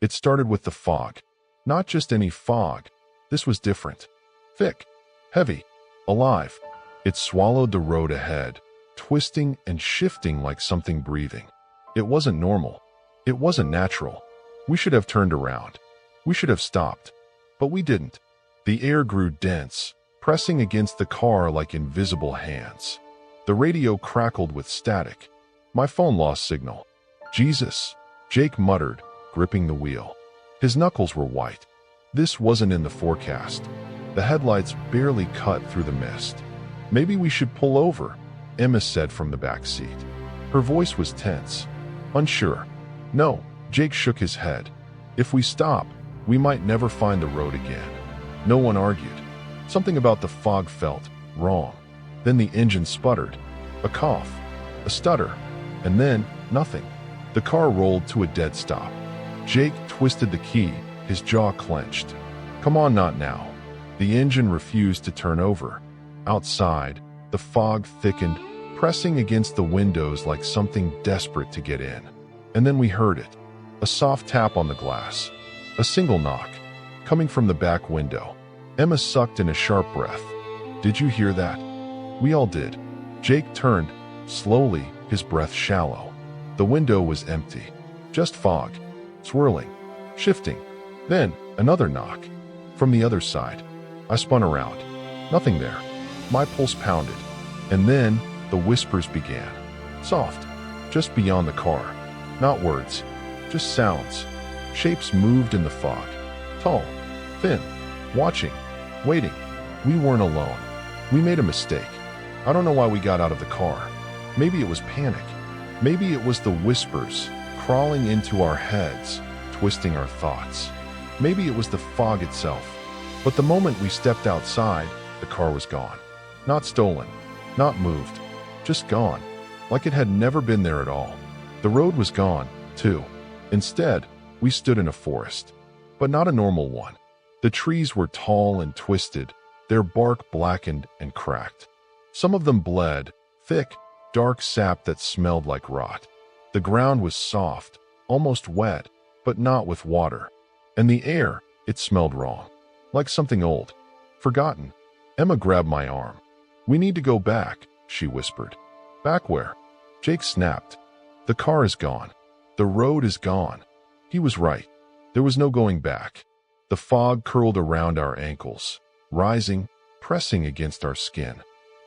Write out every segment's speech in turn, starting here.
It started with the fog. Not just any fog. This was different. Thick, heavy, alive. It swallowed the road ahead, twisting and shifting like something breathing. It wasn't normal. It wasn't natural. We should have turned around. We should have stopped. But we didn't. The air grew dense, pressing against the car like invisible hands. The radio crackled with static. My phone lost signal. Jesus, Jake muttered, gripping the wheel. His knuckles were white. This wasn't in the forecast. The headlights barely cut through the mist. Maybe we should pull over, Emma said from the back seat. Her voice was tense, unsure. No, Jake shook his head. If we stop, we might never find the road again. No one argued. Something about the fog felt wrong. Then the engine sputtered. A cough, a stutter, and then nothing. The car rolled to a dead stop. Jake twisted the key, his jaw clenched. Come on, not now. The engine refused to turn over. Outside, the fog thickened, pressing against the windows like something desperate to get in. And then we heard it. A soft tap on the glass. A single knock, coming from the back window. Emma sucked in a sharp breath. Did you hear that? We all did. Jake turned, slowly, his breath shallow. The window was empty. Just fog, swirling, shifting. Then, another knock. From the other side. I spun around. Nothing there. My pulse pounded. And then, the whispers began. Soft, just beyond the car. Not words, just sounds. Shapes moved in the fog. Tall, thin, watching, waiting. We weren't alone. We made a mistake. I don't know why we got out of the car. Maybe it was panic. Maybe it was the whispers crawling into our heads, twisting our thoughts. Maybe it was the fog itself. But the moment we stepped outside, the car was gone. Not stolen, not moved, just gone, like it had never been there at all. The road was gone, too. Instead, we stood in a forest, but not a normal one. The trees were tall and twisted, their bark blackened and cracked. Some of them bled, thick, dark sap that smelled like rot. The ground was soft, almost wet, but not with water. And the air, it smelled wrong, like something old, forgotten. Emma grabbed my arm. We need to go back, she whispered. Back where? Jake snapped. The car is gone. The road is gone. He was right. There was no going back. The fog curled around our ankles, rising, pressing against our skin.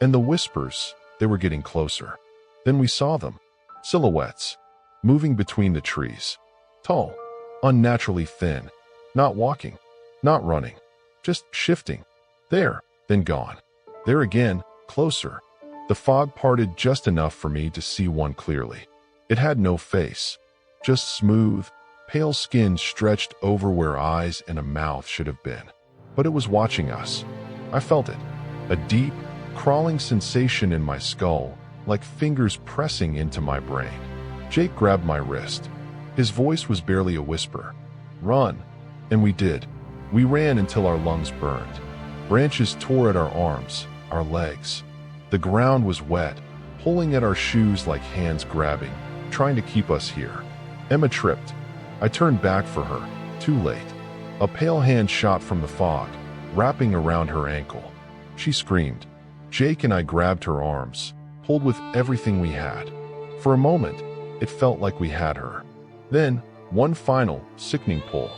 And the whispers, they were getting closer. Then we saw them. Silhouettes, moving between the trees. Tall, unnaturally thin. Not walking, not running, just shifting. There, then gone. There again, closer. The fog parted just enough for me to see one clearly. It had no face, just smooth, pale skin stretched over where eyes and a mouth should have been. But it was watching us. I felt it, a deep, crawling sensation in my skull, like fingers pressing into my brain. Jake grabbed my wrist. His voice was barely a whisper. Run. And we did. We ran until our lungs burned. Branches tore at our arms, our legs. The ground was wet, pulling at our shoes like hands grabbing, trying to keep us here. Emma tripped. I turned back for her, too late. A pale hand shot from the fog, wrapping around her ankle. She screamed. Jake and I grabbed her arms, pulled with everything we had. For a moment, it felt like we had her. Then, one final, sickening pull.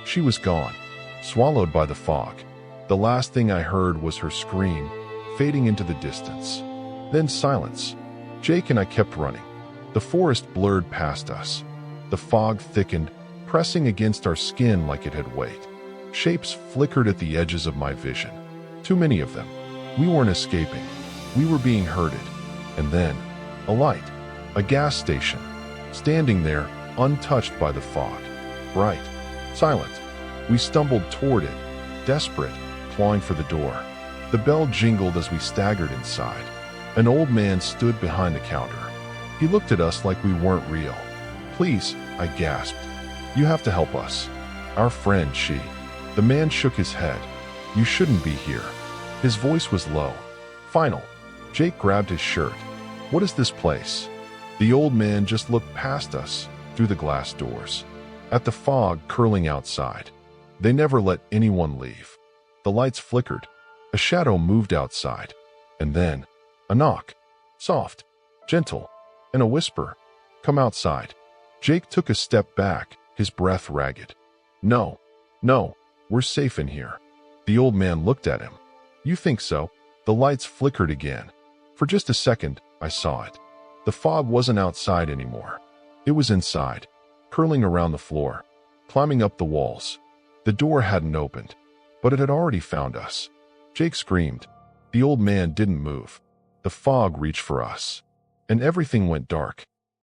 She was gone, swallowed by the fog. The last thing I heard was her scream, fading into the distance. Then silence. Jake and I kept running. The forest blurred past us. The fog thickened, pressing against our skin like it had weight. Shapes flickered at the edges of my vision. Too many of them. We weren't escaping. We were being herded. And then, a light. A gas station. Standing there, untouched by the fog. Bright. Silent. We stumbled toward it, desperate, clawing for the door. The bell jingled as we staggered inside. An old man stood behind the counter. He looked at us like we weren't real. Please, I gasped. You have to help us. Our friend, she. The man shook his head. You shouldn't be here. His voice was low. Final. Jake grabbed his shirt. What is this place? The old man just looked past us, through the glass doors. at the fog curling outside. They never let anyone leave. The lights flickered. A shadow moved outside. And then, a knock. Soft, gentle, and a whisper. "Come outside." Jake took a step back, his breath ragged. No, we're safe in here." The old man looked at him. "You think so?" The lights flickered again. For just a second, I saw it. The fog wasn't outside anymore. It was inside, curling around the floor, climbing up the walls. The door hadn't opened, but it had already found us. Jake screamed. The old man didn't move. The fog reached for us, and everything went dark.